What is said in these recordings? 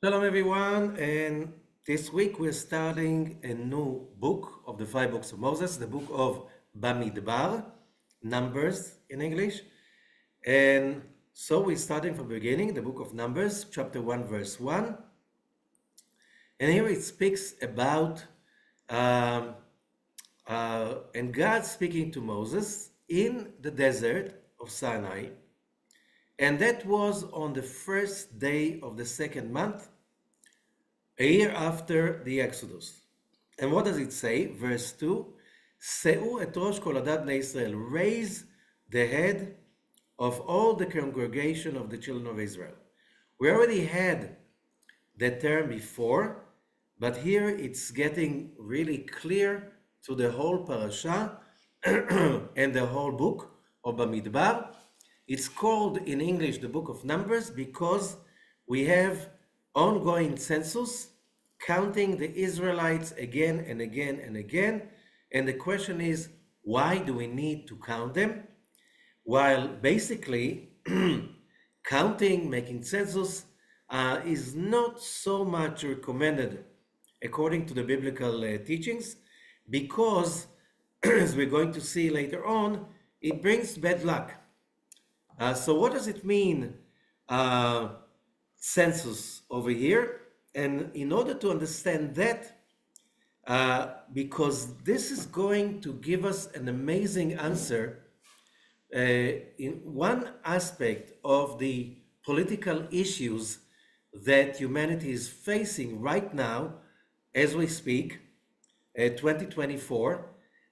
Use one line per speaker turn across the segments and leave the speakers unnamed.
Shalom, everyone. And this week we're starting a new book of the five books of Moses, the book of BaMidbar, Numbers in English. And so we're starting from the beginning, the book of Numbers, chapter 1, verse 1. And here it speaks about, um, and God speaking to Moses in the desert of Sinai. And that was on the first day of the second month, a year after the Exodus. And what does it say? Verse 2, Se'u et rosh kol adat bnei Israel, raise the head of all the congregation of the children of Israel. We already had the term before, but here it's getting really clear to the whole parasha and the whole book of BaMidbar. It's called in English the book of Numbers because we have ongoing census counting the Israelites again and again and again. And the question is, why do we need to count them? While basically counting, making census is not so much recommended according to the biblical teachings because, as we're going to see later on, it brings bad luck. So what does it mean, census over here? And in order to understand that, because this is going to give us an amazing answer in one aspect of the political issues that humanity is facing right now, as we speak, 2024.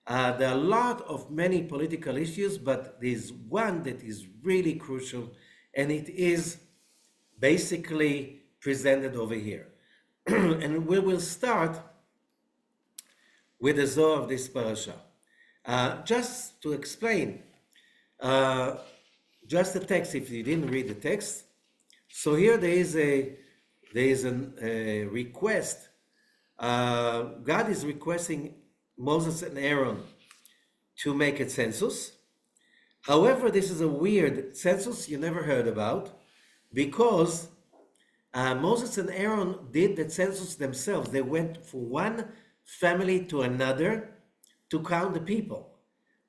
There are a lot of many political issues, but there's one that is really crucial, and it is basically presented over here. And we will start with the Zohar of this parasha. Just to explain, just the text, if you didn't read the text. So here there is a request. God is requesting Moses and Aaron to make a census. However, this is a weird census you never heard about because Moses and Aaron did the census themselves. They went from one family to another to count the people,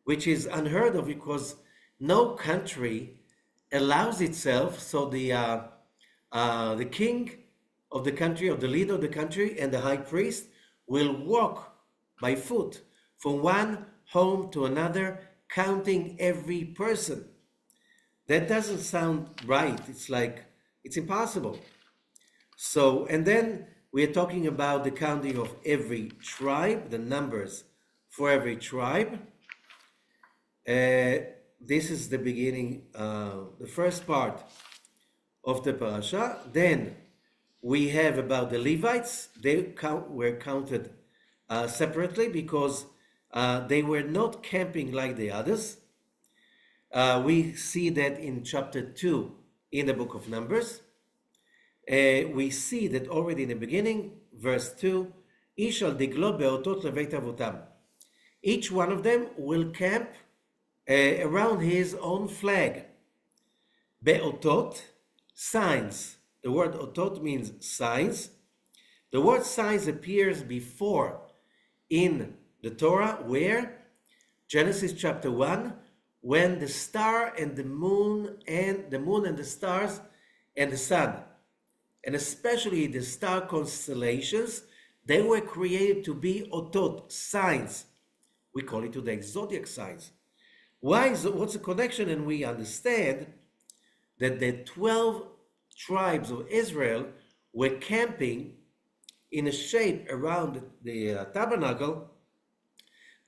which is unheard of because no country allows itself. So the king of the country, or the leader of the country, and the high priest will walk by foot from one home to another, counting every person. That doesn't sound right. It's like, it's impossible. So, and then we're talking about the counting of every tribe, the numbers for every tribe. This is the beginning, the first part of the parasha. Then we have about the Levites. They were counted separately because they were not camping like the others. We see that in chapter 2 in the book of Numbers. We see that already in the beginning, verse 2, Ishal diglo beotot levet avotam. Each one of them will camp around his own flag. Beotot, signs. The word otot means signs. The word signs appears before in the Torah, where? Genesis chapter 1, when the star and the moon and the stars and the sun, and especially the star constellations, they were created to be otot, signs. We call it today zodiac signs. What's the connection? And we understand that the 12 tribes of Israel were camping in a shape around the tabernacle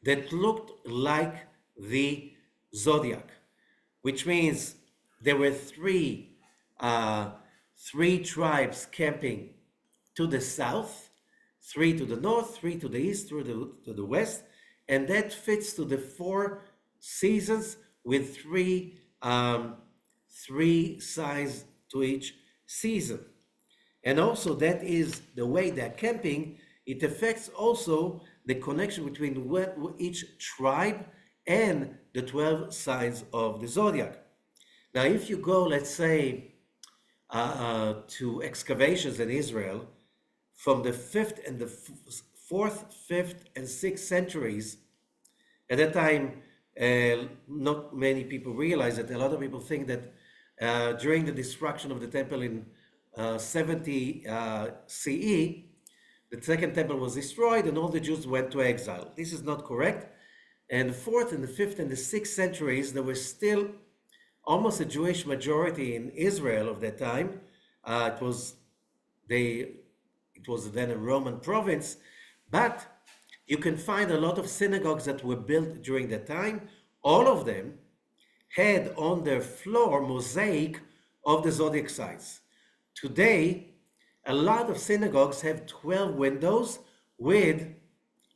that looked like the zodiac, which means there were three tribes camping to the south, three to the north, three to the east, three to the west, and that fits to the 4 seasons with three signs to each season. And also that is the way they're camping. It affects also the connection between each tribe and the 12 signs of the zodiac. Now, if you go, let's say, to excavations in Israel from the 5th and the 4th, 5th, and 6th centuries. At that time, not many people realize it. A lot of people think that during the destruction of the temple in 70 CE, the second temple was destroyed and all the Jews went to exile. This is not correct. And the 4th and the 5th and the 6th centuries, there was still almost a Jewish majority in Israel of that time. It was then a Roman province, but you can find a lot of synagogues that were built during that time. All of them had on their floor mosaic of the zodiac signs. Today, a lot of synagogues have 12 windows with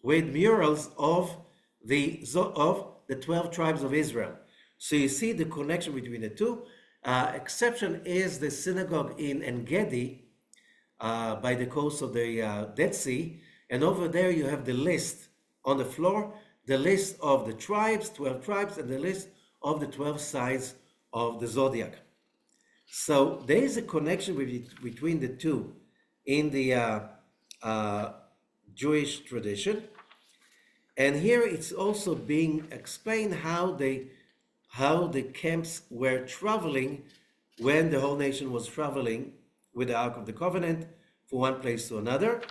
murals of the 12 tribes of Israel. So you see the connection between the two. Exception is the synagogue in En Gedi by the coast of the Dead Sea. And over there you have the list on the floor, the list of the tribes, 12 tribes, and the list of the 12 signs of the zodiac. So there is a connection between the two in the Jewish tradition. And here it's also being explained how the camps were traveling when the whole nation was traveling with the Ark of the Covenant from one place to another.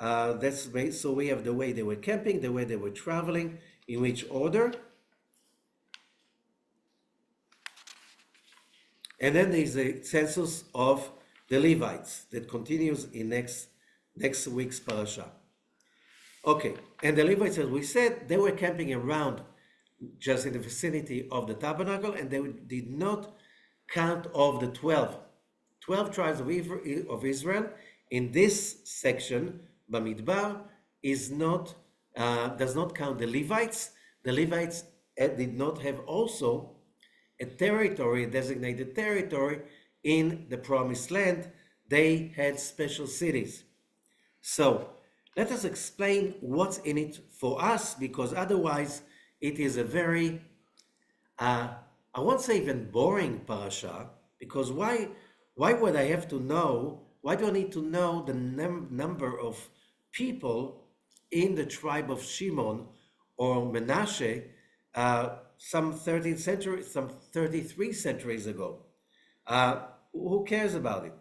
So we have the way they were camping, the way they were traveling, in which order. And then there's a census of the Levites that continues in next week's Parashah. Okay, and the Levites, as we said, they were camping around just in the vicinity of the tabernacle, and they did not count of the 12 tribes of Israel. In this section, BaMidbar does not count the Levites. The Levites did not have also a designated territory in the Promised Land. They had special cities. So let us explain what's in it for us, because otherwise it is a very, I won't say even boring parasha, because why would I have to know, why do I need to know the number of people in the tribe of Shimon or Menashe some 13th century, some 33 centuries ago? Who cares about it?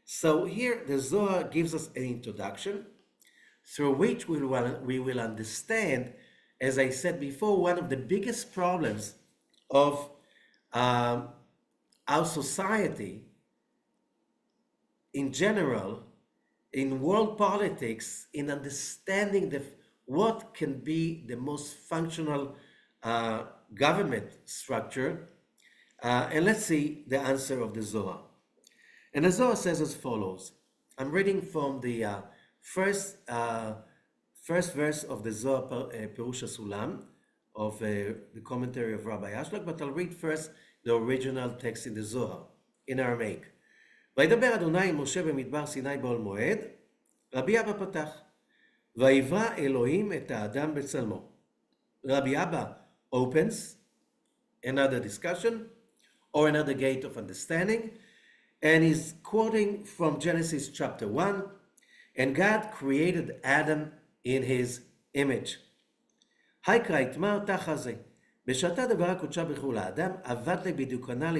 So here the Zohar gives us an introduction through which we will understand, as I said before, one of the biggest problems of our society in general, in world politics, in understanding what can be the most functional government structure. And let's see the answer of the Zohar. And the Zohar says as follows. I'm reading from the first verse of the Zohar, Parashah Sulam, of the commentary of Rabbi Ashlag, but I'll read first the original text in the Zohar, in Aramaic. וידבר אדוני עם משה במדבר סיני בעול מועד, רבי אבא פתח, ויברא אלוהים את האדם בצלמו. Rabbi Abba opens another discussion or another gate of understanding, and he's quoting from Genesis chapter 1, and God created Adam in his image. היקרא יתמר תחת זה, בשעתה דברה קודשה בכול האדם, עבד לבדיוקנה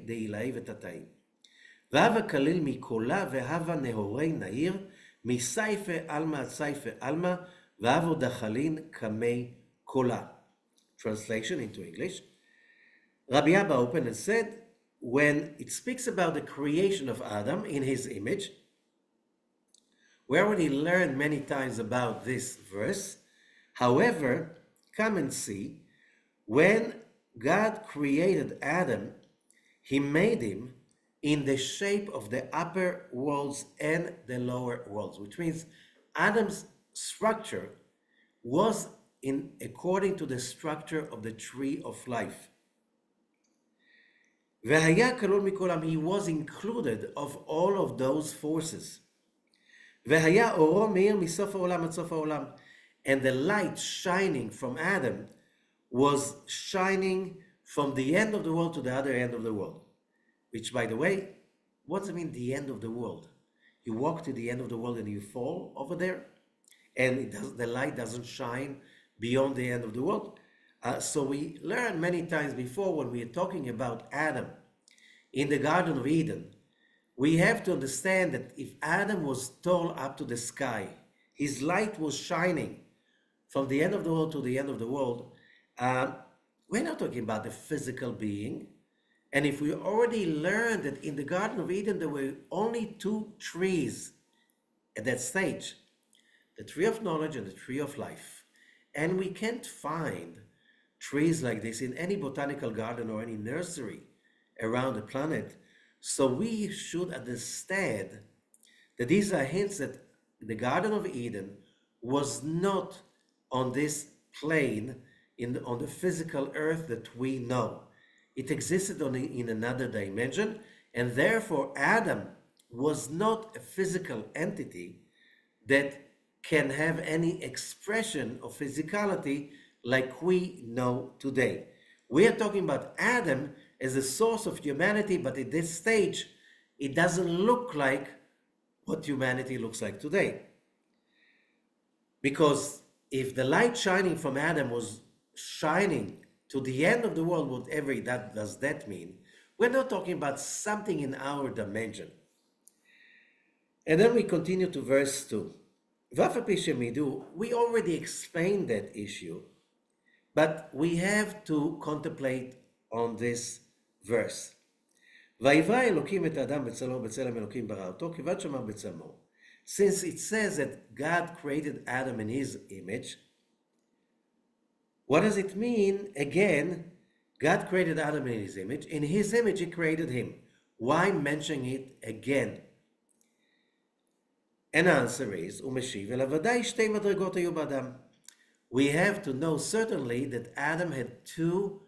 דעילאי ותתאי. והווה כליל מקולה, והווה נהורי נעיר, מסייפה אלמה עד סייפה אלמה, והווה דחלין כמי קולה. Translation into English. Rabbi Abba opened and said, when it speaks about the creation of Adam in his image, we already learned many times about this verse. However, come and see, when God created Adam, he made him in the shape of the upper worlds and the lower worlds, which means Adam's structure was according to the structure of the tree of life. והיה כלול מכולם, he was included of all of those forces. והיה אורו מאיר מסוף העולם עד סוף העולם. And the light shining from Adam was shining from the end of the world to the other end of the world. which, by the way, what does it mean, the end of the world? You walk to the end of the world and you fall over there, and the light doesn't shine beyond the end of the world. So we learned many times before when we are talking about Adam in the Garden of Eden, we have to understand that if Adam was tall up to the sky, his light was shining from the end of the world to the end of the world. Um, we're not talking about the physical being. And if we already learned that in the Garden of Eden there were only two trees at that stage, the tree of knowledge and the tree of life, and we can't find trees like this in any botanical garden or any nursery around the planet. So we should understand that these are hints that the Garden of Eden was not on this plane on the physical earth that we know. It existed in another dimension, and therefore Adam was not a physical entity that can have any expression of physicality like we know today. We are talking about Adam as a source of humanity, but at this stage, it doesn't look like what humanity looks like today. Because if the light shining from Adam was shining to the end of the world, whatever that does that mean, we're not talking about something in our dimension. And then we continue to verse 2. We already explained that issue, but we have to contemplate on this verse. ויברא אלוקים את האדם בצלמו ובצלם אלוקים ברא אותו, כיוון שמר בצלמו. Since it says that God created Adam in his image, what does it mean? Again, God created Adam in his image. In his image, he created him. Why mention it again? And the answer is, ומשיב, אלא ודאי שתי מדרגות היו באדם. We have to know certainly that Adam had two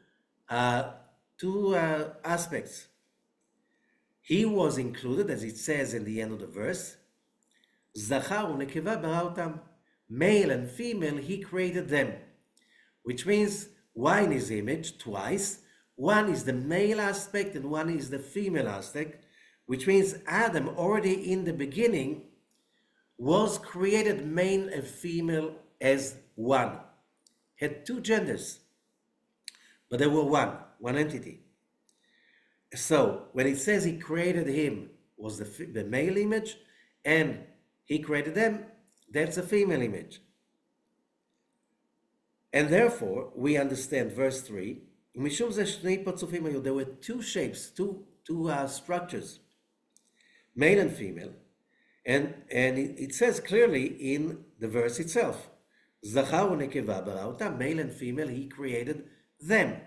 aspects. He was included, as it says in the end of the verse, זכר ונקבה ברא אותם. Male and female, he created them. Which means, why in his image? Twice. One is the male aspect and one is the female aspect. Which means Adam, already in the beginning, was created male and female as one. Had two genders, but they were one entity. So when it says he created him was the male image, and he created them, that's a female image. And therefore, we understand verse 3, there were two shapes, two structures, male and female, and it says clearly in the verse itself, זכר ונקבה ברא אותם, male and female, he created them.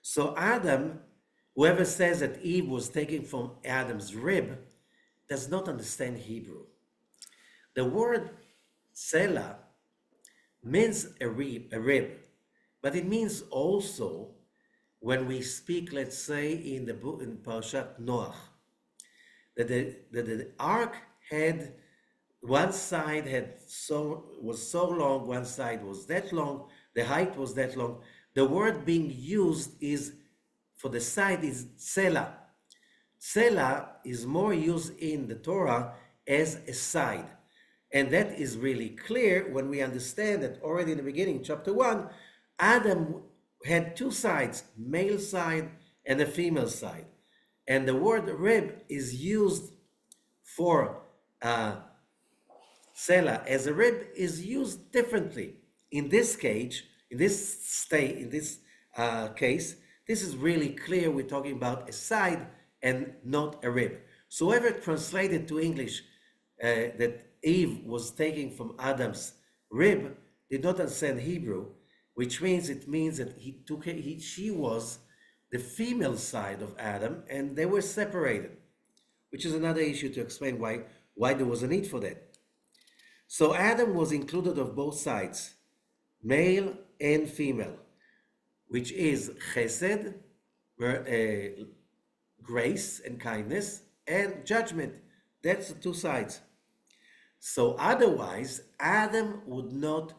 So Adam, whoever says that Eve was taken from Adam's rib, does not understand Hebrew. The word Selah means a rib, but it means also when we speak, let's say, in the book in Parashah Noach, that the ark had one side was so long, one side was that long, the height was that long. The word being used is for the side is Selah. Selah is more used in the Torah as a side. And that is really clear when we understand that already in the beginning, chapter 1, Adam had two sides, male side and a female side. And the word rib is used for Selah as a rib is used differently. In this case, this is really clear. We're talking about a side and not a rib. So whoever translated to English that Eve was taken from Adam's rib did not understand Hebrew, which means that she was the female side of Adam, and they were separated, which is another issue to explain why there was a need for that. So Adam was included of both sides, male and female, which is chesed, grace and kindness, and judgment. That's the two sides. So otherwise, Adam would not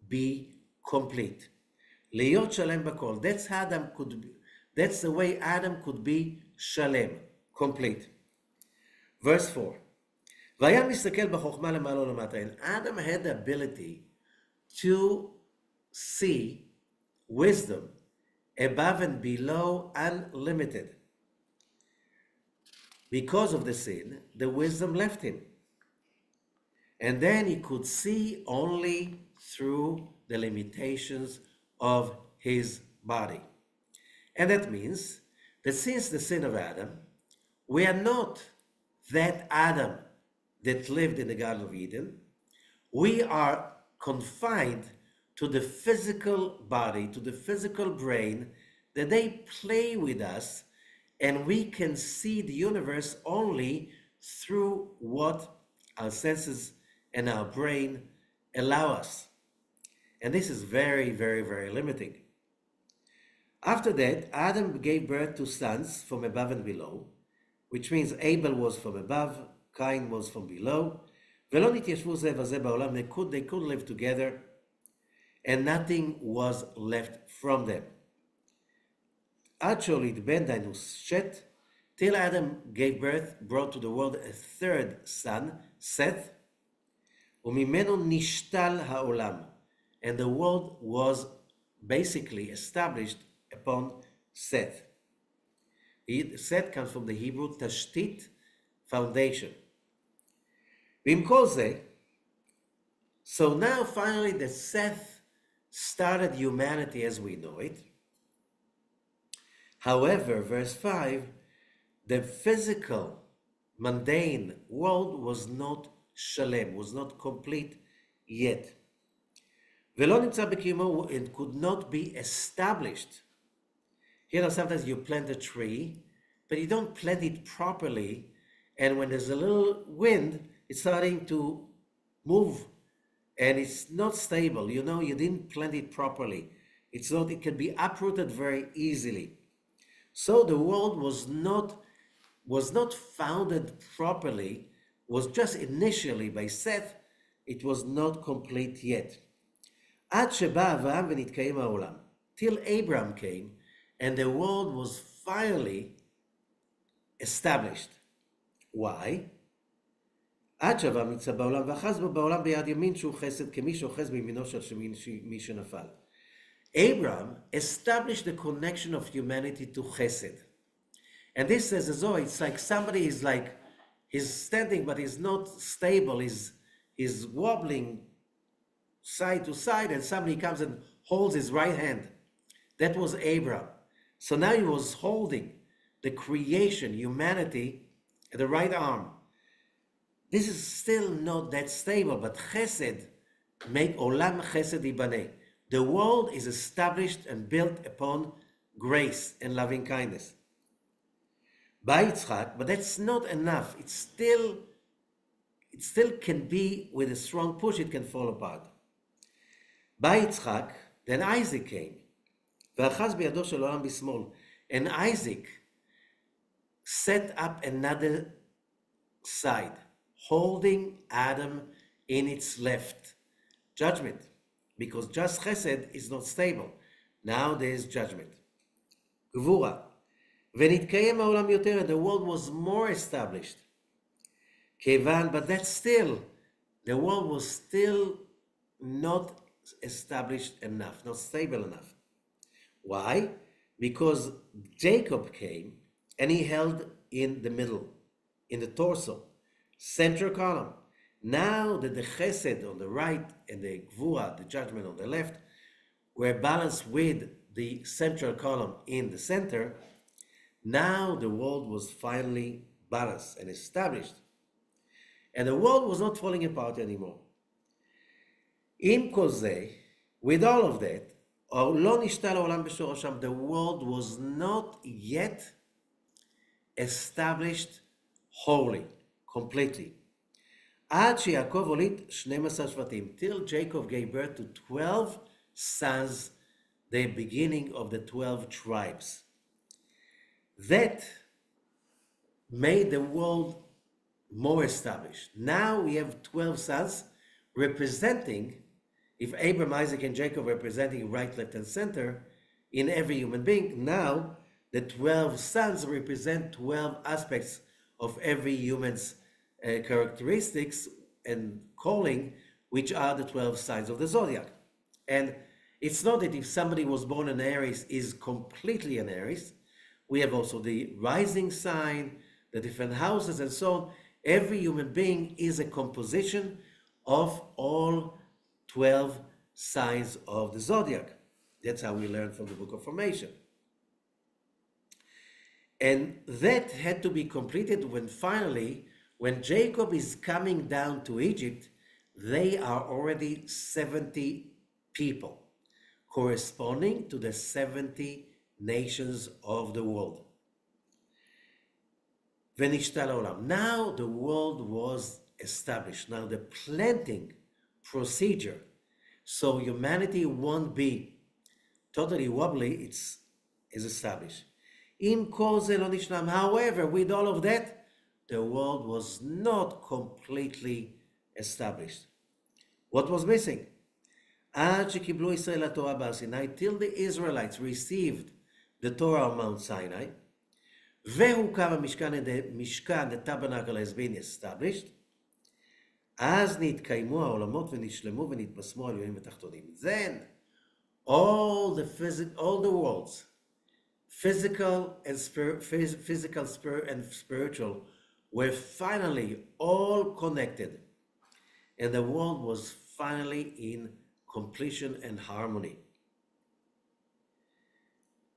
be complete. Liyot shalem bakol. That's the way Adam could be shalem, complete. Verse 4. והיה מסתכל בחוכמה למעלה ולמטה. And Adam had the ability to see wisdom above and below, unlimited. Because of the sin, the wisdom left him. And then he could see only through the limitations of his body. And that means that since the sin of Adam, we are not that Adam that lived in the Garden of Eden. We are confined to the physical body, to the physical brain, that they play with us, and we can see the universe only through what our senses and our brain allow us. And this is very, very, very limiting. After that, Adam gave birth to sons from above and below, which means Abel was from above, Cain was from below. ולא נתיישבו זה וזה בעולם, they could live together, and nothing was left from them. עד שהוליד בן, דהיינו שת, till Adam gave birth, brought to the world a third son, Seth, וממנו נשתל העולם, and the world was basically established upon Seth. Seth comes from the Hebrew tashtit, foundation. ועם כל זה, so now finally the Seth started humanity as we know it. However, verse 5, the physical, mundane world was not shalem, was not complete yet. ולא נמצא בקיומו, it could not be established. You know, sometimes you plant a tree, but you don't plant it properly, and when there's a little wind, it's starting to move, and it's not stable. You know, you didn't plant it properly. It's not, it can be uprooted very easily. So the world was not founded properly, was just initially by Seth, it was not complete yet. עד שבא אברהם ונתקיים העולם, till Abraham came, and the world was finally established. Why? עד שאברהם נמצא בעולם ואחז בו בעולם ביד ימין שהוא חסד כמי שאוחז בימינו של מי שנפל. Abraham established the connection of humanity to chesed. And this says as though it's like somebody is like, he's standing but he's not stable, he's wobbling side to side, and somebody comes and holds his right hand. That was Abraham. So now he was holding the creation, humanity, at the right arm. This is still not that stable, but chesed, make olam chesed ibaneh. The world is established and built upon grace and loving kindness. By Yitzchak, but that's not enough. It still can be, with a strong push, it can fall apart. By Yitzchak, then Isaac came. ואחז בידו של העולם בשמאל. And Isaac set up another side, holding Adam in its left. Judgment. Because just chesed is not stable. Now there is judgment. גבורה. ונתקיים העולם יותר, and the world was more established. כיוון, but that's still, the world was still not established enough, not stable enough. Why? Because Jacob came and he held in the middle, in the torso, central column. Now that the chesed on the right and the gvura, the judgment on the left, were balanced with the central column in the center, now the world was finally balanced and established. And the world was not falling apart anymore. In Kozeh, with all of that, the world was not yet established wholly, completely. עד שיעקב הוליד 12 שבטים, till Jacob gave birth to 12 sons, the beginning of the 12 tribes. That made the world more established. Now we have 12 sons representing, if Abraham, Isaac, and Jacob representing right, left, and center in every human being, now the 12 suns represent 12 aspects of every human's characteristics and calling, which are the 12 signs of the zodiac. And it's not that if somebody was born an Aries is completely an Aries. We have also the rising sign, the different houses, and so on. Every human being is a composition of all 12 signs of the zodiac. That's how we learn from the Book of Formation. And that had to be completed when finally, when Jacob is coming down to Egypt, they are already 70 people, corresponding to the 70 nations of the world. Venishtal Olam. Now the world was established. Now the planting procedure, so humanity won't be totally wobbly, is established. However, with all of that, the world was not completely established. What was missing? Till the Israelites received the Torah on Mount Sinai, the tabernacle has been established, אז נתקיימו העולמות ונשלמו ונתבשמו העליונים ותחתונים. Then all the worlds, physical and spiritual, were finally all connected, and the world was finally in completion and harmony.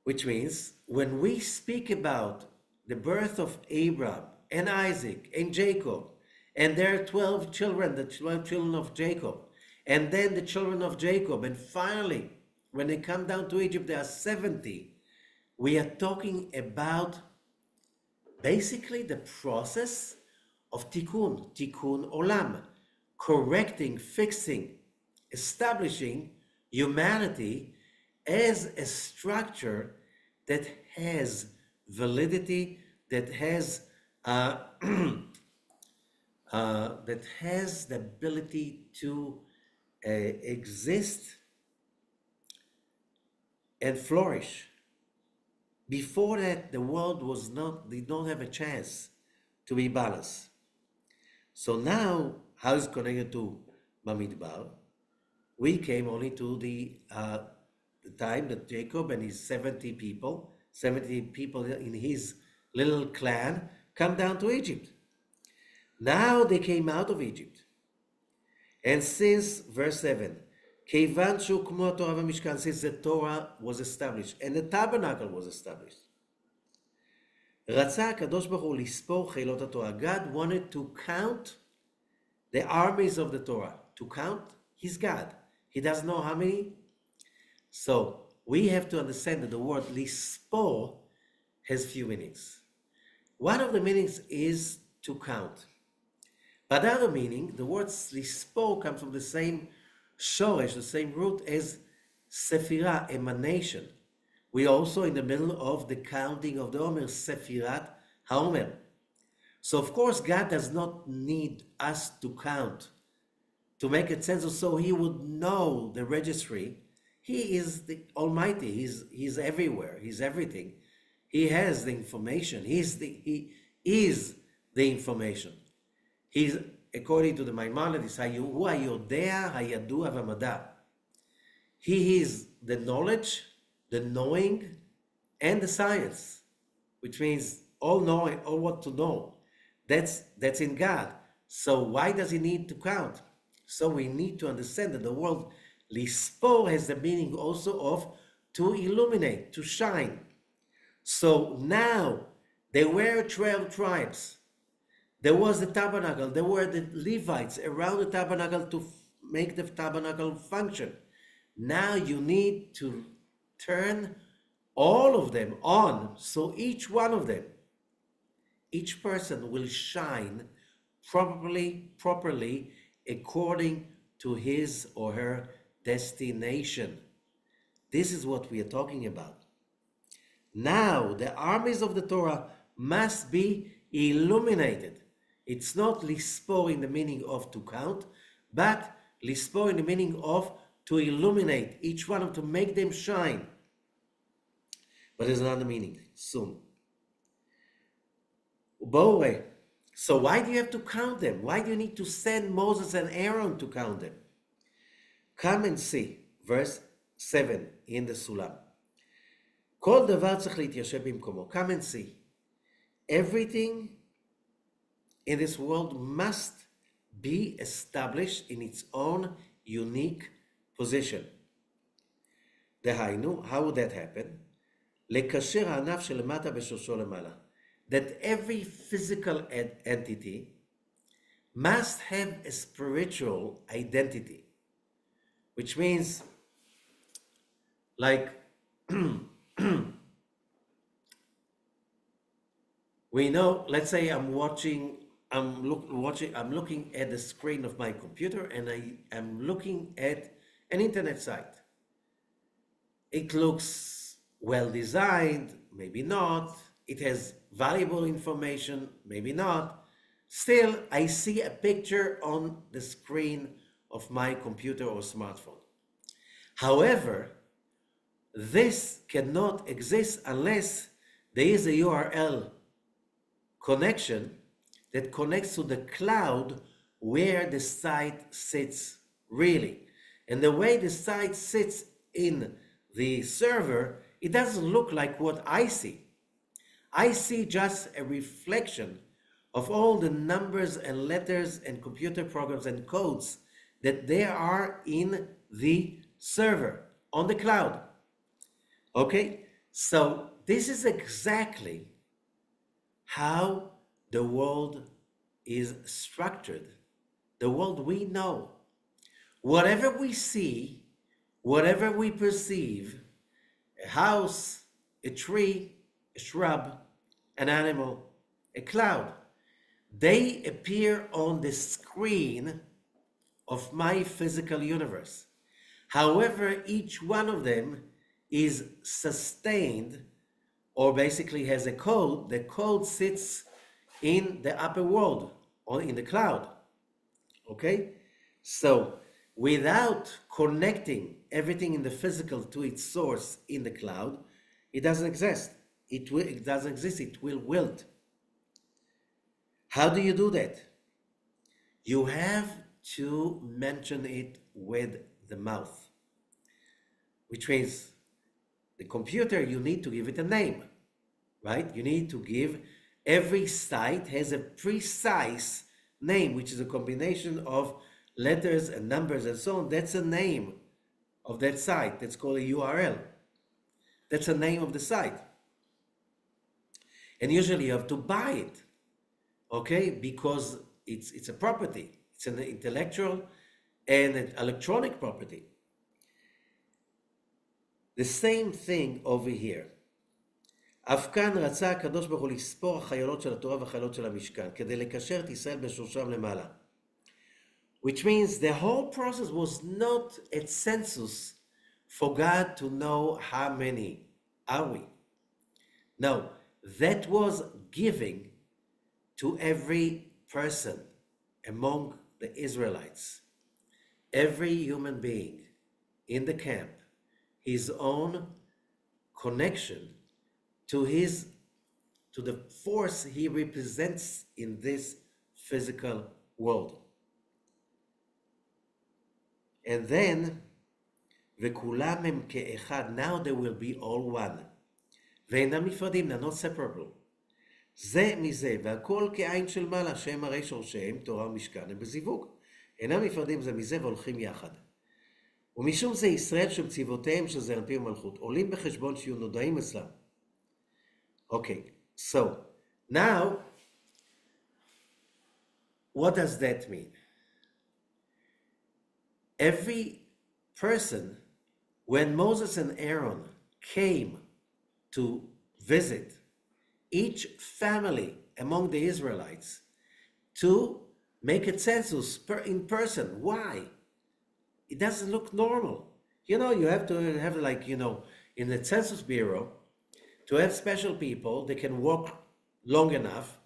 Which means when we speak about the birth of Abraham and Isaac and Jacob and their 12 children, the 12 children of Jacob, and then the children of Jacob, and finally when they come down to Egypt there are 70, we are talking about basically the process of tikkun olam, correcting, fixing, establishing humanity as a structure that has validity, that has the ability to exist and flourish. Before that, the world did not have a chance to be balanced. So now, how is it connected to BaMidbar? We came only to the time that Jacob and his 70 people in his little clan come down to Egypt. Now they came out of Egypt. And since, verse 7, since the Torah was established and the tabernacle was established, God wanted to count the armies of the Torah. To count, he's God. He doesn't know how many. So we have to understand that the word lispo has few meanings. One of the meanings is to count. But the other meaning, the word lispo comes from the same shoresh, the same root as sephirah, emanation. We also in the middle of the counting of the Omer, sephirat haomer. So of course God does not need us to count to make a census so he would know the registry. He is the Almighty. He's everywhere. He's everything. He has the information. He is the information. He's, according to the Maimonides, he is the knowledge, the knowing, and the science, which means all knowing, all what to know. That's in God. So why does he need to count? So we need to understand that the word lispo has the meaning also of to illuminate, to shine. So now there were 12 tribes. There was the tabernacle. There were the Levites around the tabernacle to make the tabernacle function. Now you need to turn all of them on, so each one of them, each person will shine properly according to his or her destination. This is what we are talking about. Now the armies of the Torah must be illuminated. It's not lispo in the meaning of to count, but lispo in the meaning of to illuminate each one of them, to make them shine. But there's another meaning. soon. Bore. So why do you have to count them? Why do you need to send Moses and Aaron to count them? Come and see, verse 7 in the Sulam. כל דבר צריך להתיישב במקומו. Come and see. Everything in this world must be established in its own unique position. דהיינו, how would that happen? לקשר הענף שלמטה בשורשו למעלה. That every physical entity must have a spiritual identity, which means, like, we know, let's say I'm looking at the screen of my computer and I am looking at an internet site. It looks well designed, maybe not. It has valuable information, maybe not. Still, I see a picture on the screen of my computer or smartphone. However, this cannot exist unless there is a URL connection that connects to the cloud where the site sits really. And the way the site sits in the server, it doesn't look like what I see. I see just a reflection of all the numbers and letters and computer programs and codes that there are in the server on the cloud. Okay, so this is exactly how the world is structured, the world we know. Whatever we see, whatever we perceive, a house, a tree, a shrub, an animal, a cloud, they appear on the screen of my physical universe. However, each one of them is sustained or basically has a code. The code sits in the upper world or in the cloud. Okay? So without connecting everything in the physical to its source in the cloud, it doesn't exist. It doesn't exist. It will wilt. How do you do that? You have to mention it with the mouth, which means the computer, you need to give it a name, right? You need to give, every site has a precise name, which is a combination of letters and numbers and so on. That's the name of that site. That's called a URL. That's the name of the site. And usually you have to buy it, okay? Because it's a property. It's an intellectual and an electronic property. The same thing over here. אף כאן רצה הקדוש ברוך הוא לספור החיילות של התורה והחיילות של המשכן, כדי לקשר את ישראל בשורשם למעלה. Which means the whole process was not a census for God to know how many are we. No, that was giving to every person among the Israelites, every human being in the camp, his own connection to the force he represents in this physical world. And then, וכולם הם כאחד, now they will be all one. ואינם נפרדים, they're not separable. זה מזה, והכל כעין של מעלה, שהם הרי שורשיהם, תורה ומשכן, הם בזיווג. אינם נפרדים זה מזה והולכים יחד. ומשום זה ישראל שמצוותיהם של זרע פי ומלכות, עולים בחשבון שיהיו נודעים אצלם. Okay, so now, what does that mean? Every person, when Moses and Aaron came to visit each family among the Israelites to make a census in person. Why? It doesn't look normal. You know, you have to have, like, you know, in the Census Bureau, to have special people that can walk long enough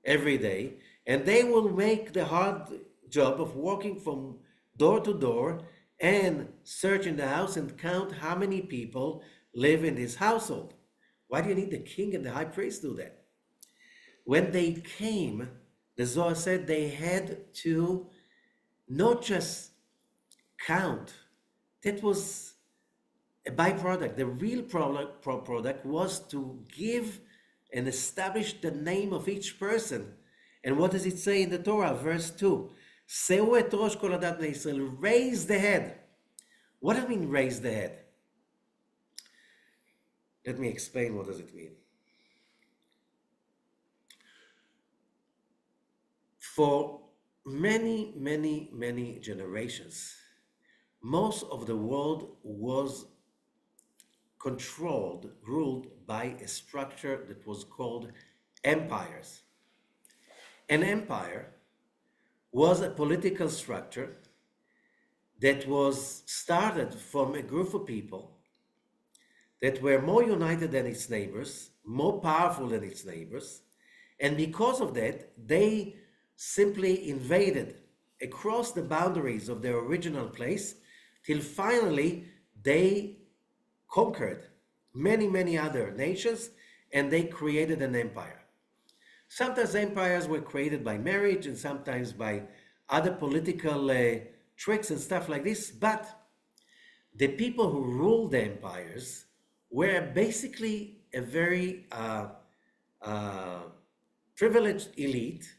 every day, and they will make the hard job of walking from door to door and search in the house and count how many people live in this household. Why do you need the king and the high priest to do that? When they came, the Zohar said they had to not just count. That was a byproduct. The real product was to give and establish the name of each person. And what does it say in the Torah? Verse 2. Seu et rosh kol adat bnei Yisrael. Raise the head. What does it mean, raise the head? Let me explain what does it mean. For many, many, many generations, most of the world was controlled, ruled by a structure that was called empires. An empire was a political structure that was started from a group of people that were more united than its neighbors, more powerful than its neighbors, and because of that, they simply invaded across the boundaries of their original place till finally they conquered many, many other nations and they created an empire. Sometimes empires were created by marriage and sometimes by other political tricks and stuff like this, but the people who ruled the empires were basically a very privileged elite,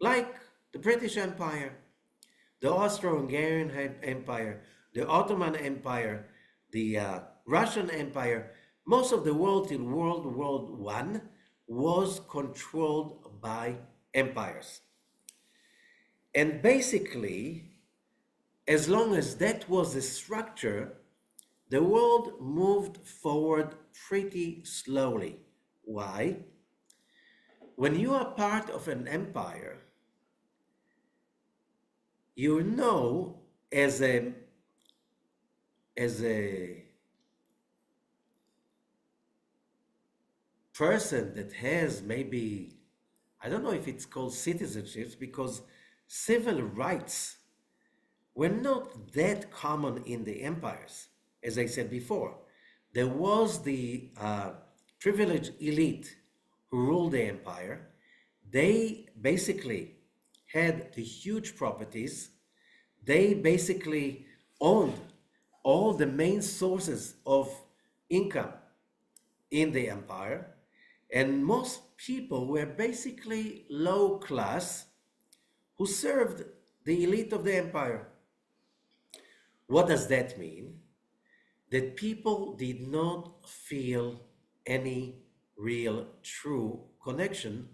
like the British Empire, the Austro-Hungarian Empire, the Ottoman Empire, the Russian Empire. Most of the world till World War I was controlled by empires. And basically, as long as that was the structure, the world moved forward pretty slowly. Why? When you are part of an empire, you know as a person that has maybe, I don't know if it's called citizenship, because civil rights were not that common in the empires. As I said before, there was the privileged elite who ruled the empire. They basically had the huge properties. They basically owned all the main sources of income in the empire. And most people were basically low class who served the elite of the empire. What does that mean? That people did not feel any real true connection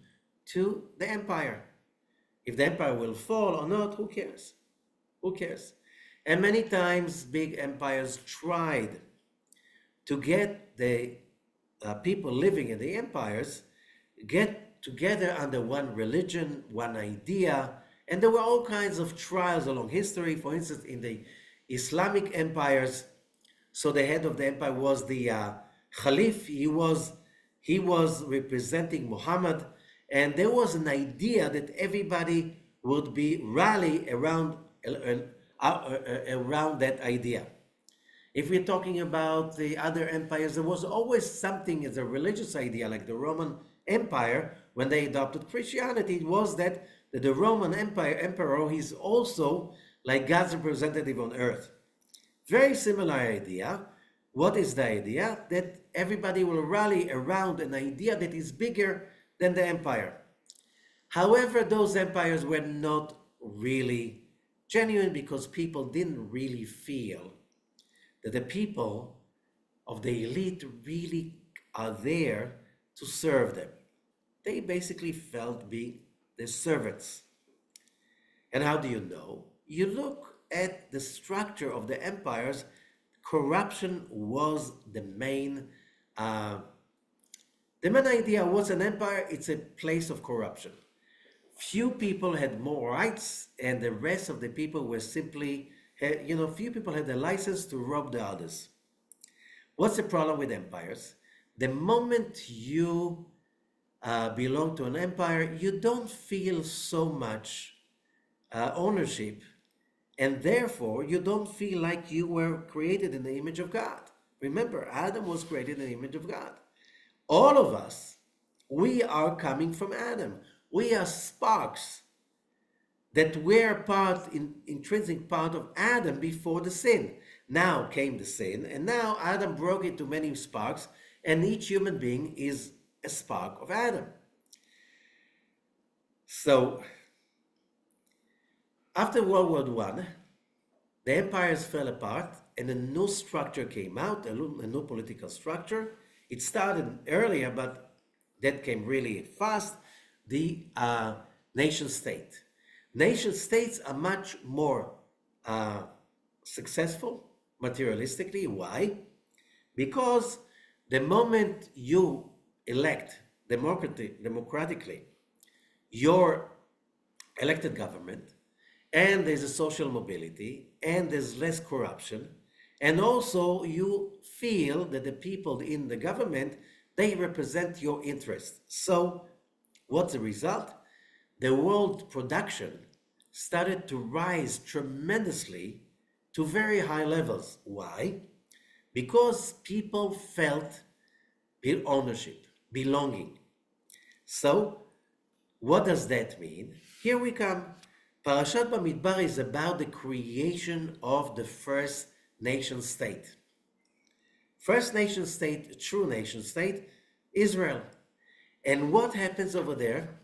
to the empire. If the empire will fall or not, who cares? Who cares? And many times big empires tried to get the people living in the empires get together under one religion, one idea, and there were all kinds of trials along history. For instance, in the Islamic empires, so the head of the empire was the Khalif. He was representing Muhammad, and there was an idea that everybody would be rally around that idea. If we're talking about the other empires, there was always something as a religious idea, like the Roman Empire. When they adopted Christianity, it was that the Roman emperor is also like God's representative on earth. Very similar idea. What is the idea? That everybody will rally around an idea that is bigger than the empire. However, those empires were not really genuine because people didn't really feel that the people of the elite really are there to serve them. They basically felt being the servants. And how do you know? You look at the structure of the empires. Corruption was the main idea. What's an empire? It's a place of corruption. Few people had more rights, and the rest of the people were simply, few people had the license to rob the others. What's the problem with empires? The moment you belong to an empire, you don't feel so much ownership, and therefore you don't feel like you were created in the image of God. Remember, Adam was created in the image of God. All of us, we are coming from Adam. We are sparks that were intrinsic part of Adam before the sin. Now came the sin, and now Adam broke into many sparks, and each human being is a spark of Adam. So after World War One, the empires fell apart, and a new structure came out, a new political structure. It started earlier, but that came really fast. The nation state. Nation states are much more uh, successful materialistically. Why? Because the moment you elect democratically your elected government, and there's a social mobility, and there's less corruption, and also you feel that the people in the government, they represent your interests. So what's the result? The world production started to rise tremendously to very high levels. Why? Because people felt ownership, belonging. So what does that mean? Here we come. Parashat BaMidbar is about the creation of the first nation state. First nation state, true nation state, Israel. And what happens over there?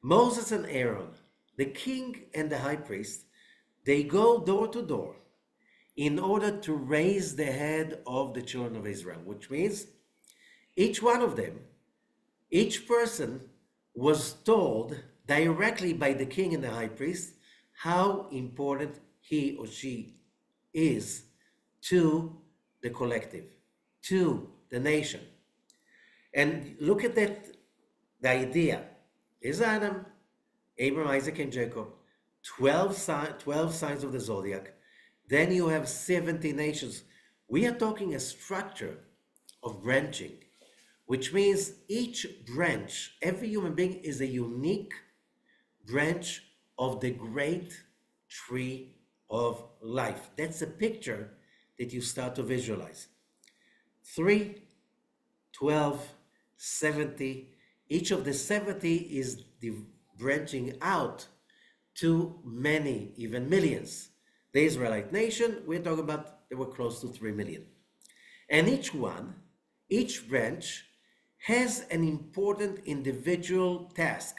Moses and Aaron, the king and the high priest, they go door to door in order to raise the head of the children of Israel, which means each one of them, each person was told directly by the king and the high priest how important he or she is to the collective, to the nation. And look at that, the idea is Adam, Abraham, Isaac, and Jacob, 12 signs of the zodiac. Then you have 70 nations. We are talking a structure of branching, which means each branch, every human being is a unique branch of the great tree of life. That's a picture that you start to visualize. 3, 12, 70. Each of the 70 is branching out to many, even millions. The Israelite nation, we're talking about, they were close to 3 million. And each branch has an important individual task.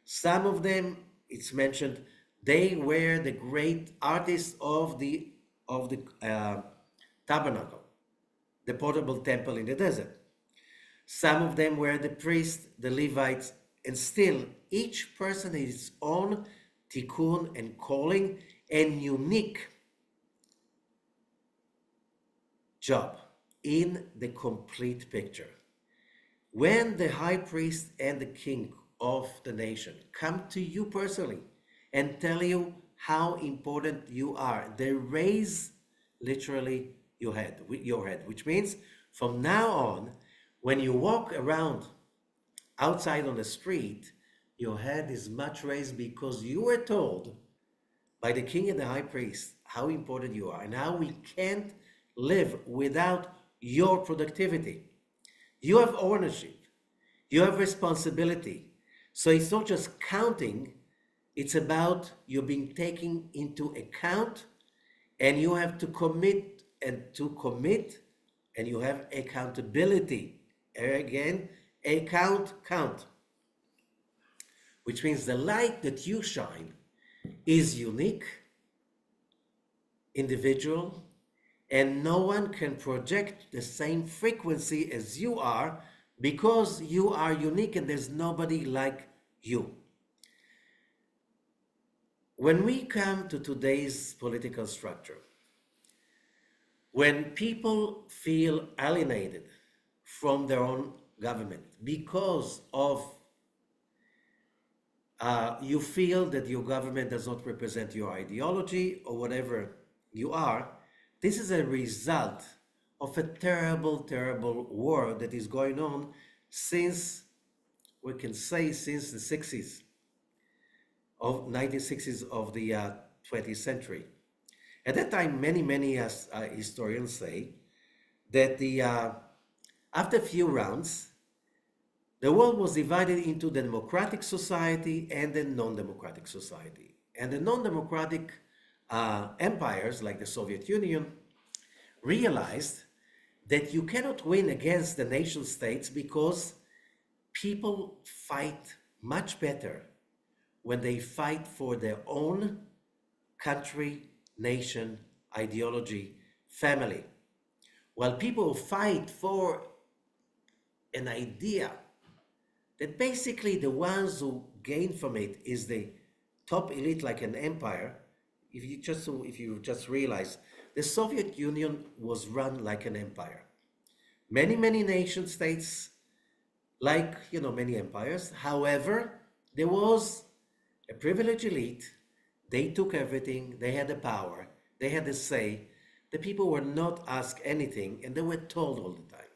Some of them, it's mentioned, they were the great artists of the tabernacle, the portable temple in the desert. Some of them were the priests, the Levites, and still each person has his own tikkun and calling and unique job in the complete picture. When the high priest and the king of the nation come to you personally and tell you how important you are, they raise literally your head, which means from now on, when you walk around outside on the street, your head is much raised because you were told by the king and the high priest how important you are and how we can't live without your productivity. You have ownership, you have responsibility. So it's not just counting, it's about you being taken into account, and you have to commit, and you have accountability. Again, count, which means the light that you shine is unique, individual, and no one can project the same frequency as you are because you are unique and there's nobody like you. When we come to today's political structure, when people feel alienated from their own government because of you feel that your government does not represent your ideology or whatever you are, this is a result of a terrible, terrible war that is going on since, we can say, since the 60s, of 1960s of the 20th century. At that time, many historians say that after a few rounds, the world was divided into the democratic society and the non-democratic society. And the non-democratic empires, like the Soviet Union, realized that you cannot win against the nation states because people fight much better when they fight for their own country, nation, ideology, family. While people fight for an idea that basically the ones who gain from it is the top elite like an empire. If you just realize the Soviet Union was run like an empire. Many nation states, like many empires. However, there was a privileged elite. They took everything. They had the power. They had the say. The people were not asked anything, and they were told all the time.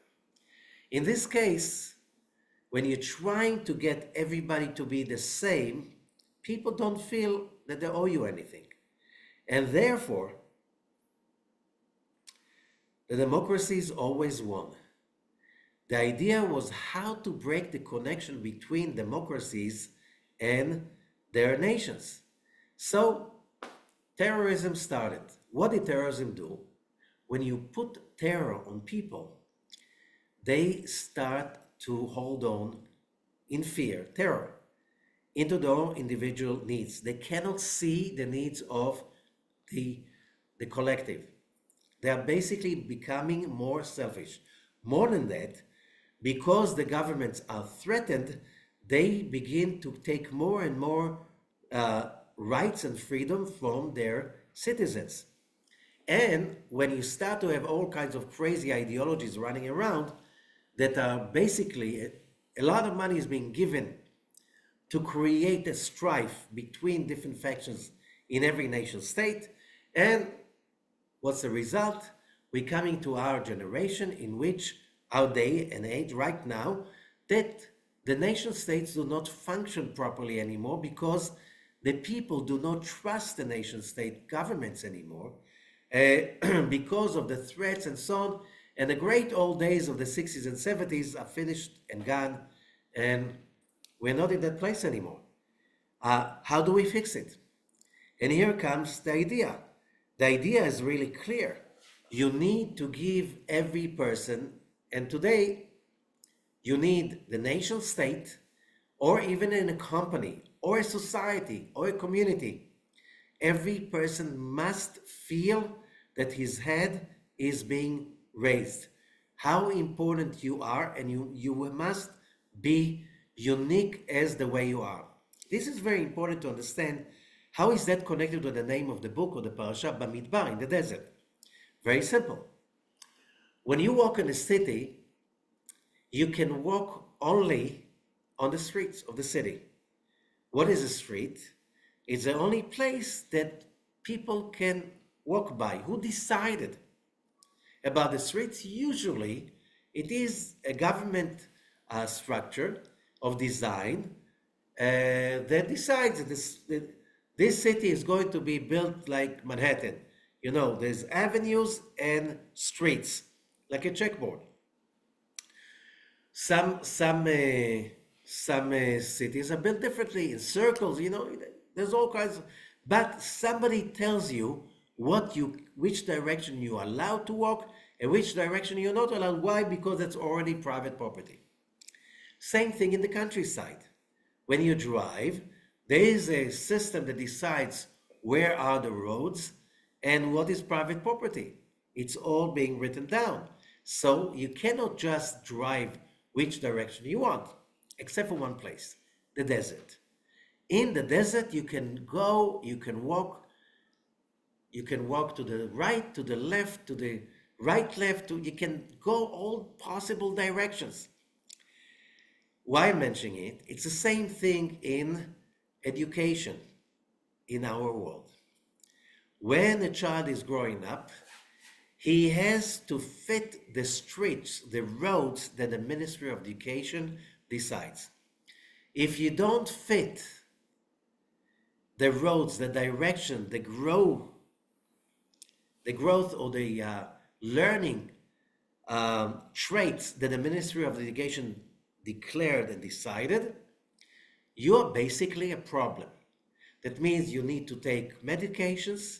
In this case, when you're trying to get everybody to be the same, people don't feel that they owe you anything. And therefore, the democracies always won. The idea was how to break the connection between democracies and their nations. So, terrorism started. What did terrorism do? When you put terror on people, they start to hold on in fear, terror, into their own individual needs. They cannot see the needs of the, the collective. They are basically becoming more selfish. More than that, because the governments are threatened, they begin to take more and more rights and freedom from their citizens. And when you start to have all kinds of crazy ideologies running around that are basically a lot of money is being given to create a strife between different factions in every nation state. And what's the result? We're coming to our generation in which our day and age right now that the nation states do not function properly anymore because the people do not trust the nation state governments anymore because of the threats and so on. And the great old days of the 60s and 70s are finished and gone, and we're not in that place anymore. How do we fix it? And here comes the idea. The idea is really clear. You need to give every person, and today you need the nation state, or even in a company, or a society, or a community. Every person must feel that his head is being raised. How important you are, and you must be unique as the way you are. This is very important to understand. How is that connected to the name of the book or the Parashah, BaMidbar, in the desert? Very simple. When you walk in a city, you can walk only on the streets of the city. What is a street? It's the only place that people can walk by. Who decided about the streets? Usually, it is a government structure of design that decides that this city is going to be built like Manhattan. There's avenues and streets, like a checkboard. Some cities are built differently in circles. There's all kinds of, but somebody tells you which direction you are allowed to walk and which direction you're not allowed. Why? Because it's already private property. Same thing in the countryside. When you drive, there is a system that decides where are the roads and what is private property. It's all being written down. So you cannot just drive which direction you want, except for one place, the desert. In the desert, you can go, you can walk to the right, to the left, to the right, left, you can go all possible directions. Why I'm mentioning it? It's the same thing in education in our world. When a child is growing up, he has to fit the streets, the roads that the Ministry of Education decides. If you don't fit the roads, the direction, the growth or the learning traits that the Ministry of Education declared and decided, you are basically a problem. That means you need to take medications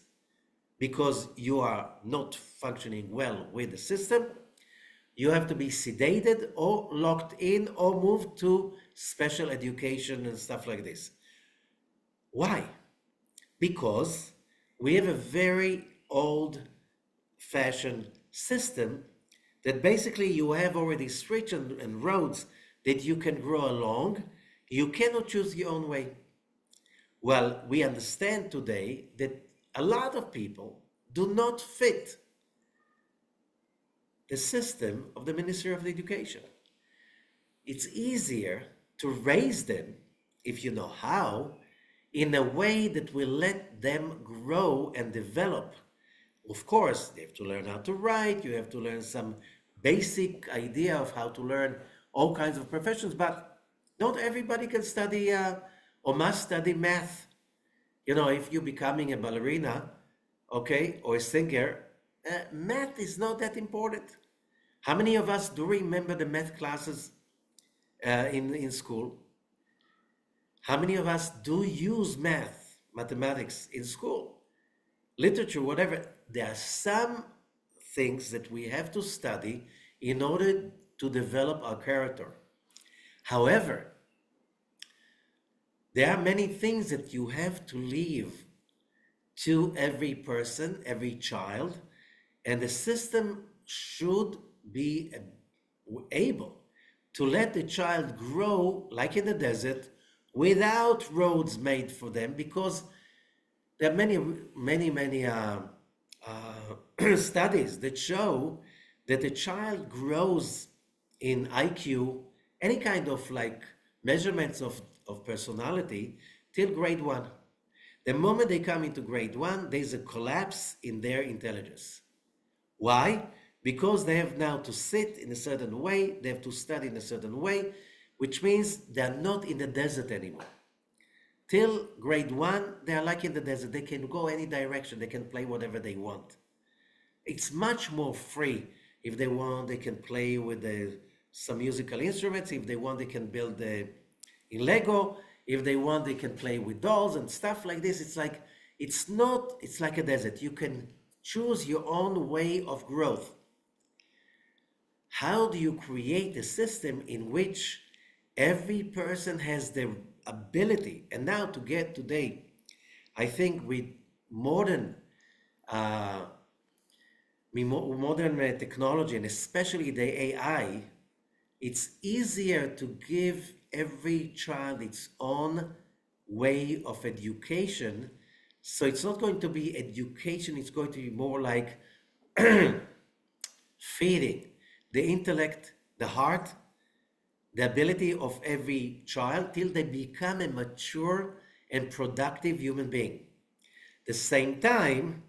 because you are not functioning well with the system. You have to be sedated or locked in or moved to special education and stuff like this. Why? Because we have a very old fashioned system that basically you have already streets and roads that you can grow along. You cannot choose your own way. Well, we understand today that a lot of people do not fit the system of the Ministry of Education. It's easier to raise them, if you know how, in a way that will let them grow and develop. Of course, they have to learn how to write, you have to learn some basic idea of how to learn all kinds of professions, but not everybody can study or must study math. You know, if you're becoming a ballerina, okay, or a singer, math is not that important. How many of us do remember the math classes in school? How many of us do use math, mathematics in school? Literature, whatever. There are some things that we have to study in order to develop our character. However, there are many things that you have to leave to every person, every child, and the system should be able to let the child grow like in the desert without roads made for them, because there are many studies that show that a child grows in IQ, any kind of like measurements of personality, till grade one. The moment they come into grade one, there's a collapse in their intelligence. Why? Because they have now to sit in a certain way, they have to study in a certain way, which means they're not in the desert anymore. Till grade one, they're like in the desert. They can go any direction, they can play whatever they want. It's much more free. If they want, they can play with some musical instruments. If they want, they can build in Lego. If they want, they can play with dolls and stuff like this. It's like a desert. You can choose your own way of growth. How do you create a system in which every person has the ability? And now to get today, I think with modern uh, technology, and especially the AI, it's easier to give every child its own way of education. So it's not going to be education, it's going to be more like feeding the intellect, the heart, the ability of every child till they become a mature and productive human being. The same time,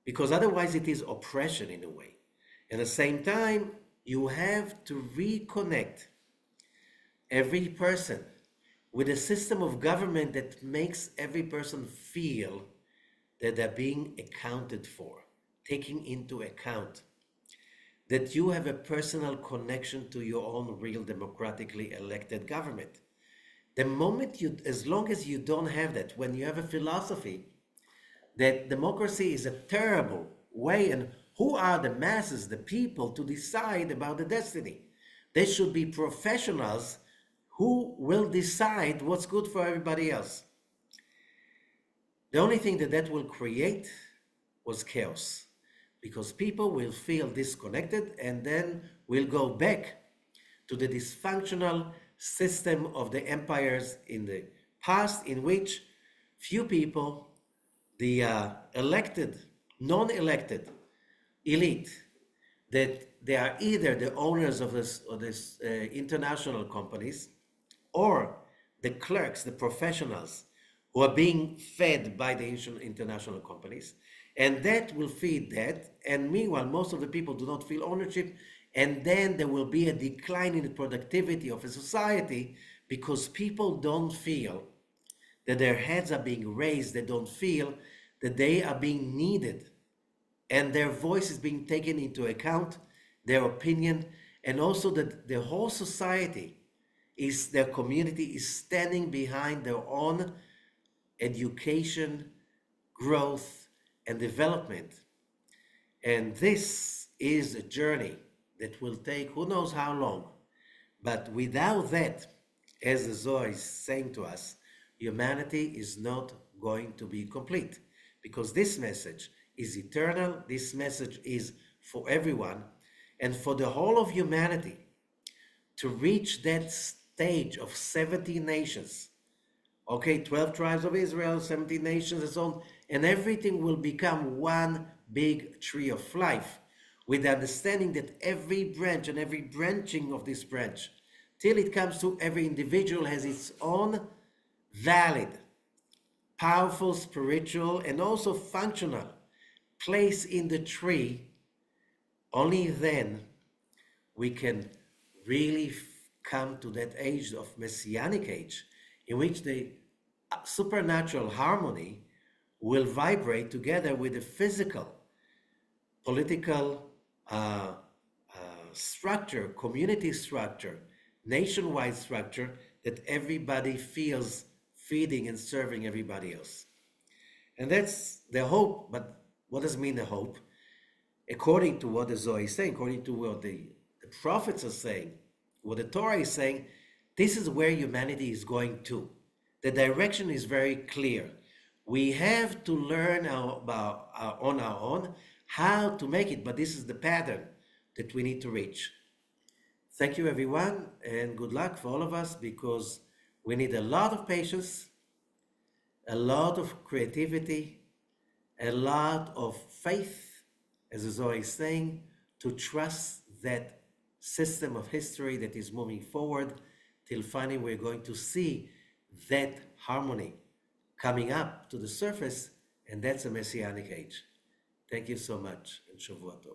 because otherwise it is oppression in a way. At the same time, you have to reconnect every person with a system of government that makes every person feel that they're being accounted for, taking into account that you have a personal connection to your own real democratically elected government. The moment you, as long as you don't have that, when you have a philosophy that democracy is a terrible way, and who are the masses, the people, to decide about the destiny? They should be professionals who will decide what's good for everybody else. The only thing that will create was chaos, because people will feel disconnected and then will go back to the dysfunctional system of the empires in the past, in which few people, the elected, non-elected elite, that they are either the owners of this international companies, or the clerks, the professionals who are being fed by the international companies, and that will feed that. And meanwhile, most of the people do not feel ownership, and then there will be a decline in the productivity of a society, because people don't feel that their heads are being raised. They don't feel that they are being needed and their voice is being taken into account, their opinion, and also that the whole society is their community is standing behind their own education, growth, and development. And this is a journey that will take who knows how long. But without that, as the Zohar is saying to us, humanity is not going to be complete because this message is eternal, this message is for everyone, and for the whole of humanity to reach that stage of 70 nations. Okay, 12 tribes of Israel, 17 nations, and so on, and everything will become one big tree of life with the understanding that every branch and every branching of this branch, till it comes to every individual, has its own valid, powerful, spiritual, and also functional place in the tree. Only then we can really come to that age of messianic age in which the supernatural harmony will vibrate together with the physical, political structure, community structure, nationwide structure that everybody feels feeding and serving everybody else. And that's the hope. But what does it mean, the hope? According to what the Zohar is saying, according to what the prophets are saying, what the Torah is saying, this is where humanity is going to. The direction is very clear. We have to learn on our own how to make it, but this is the pattern that we need to reach. Thank you, everyone, and good luck for all of us because we need a lot of patience, a lot of creativity, a lot of faith, as the Zohar is saying, to trust that system of history that is moving forward till finally we're going to see that harmony coming up to the surface, and that's a messianic age. Thank you so much, and Shavua Tov.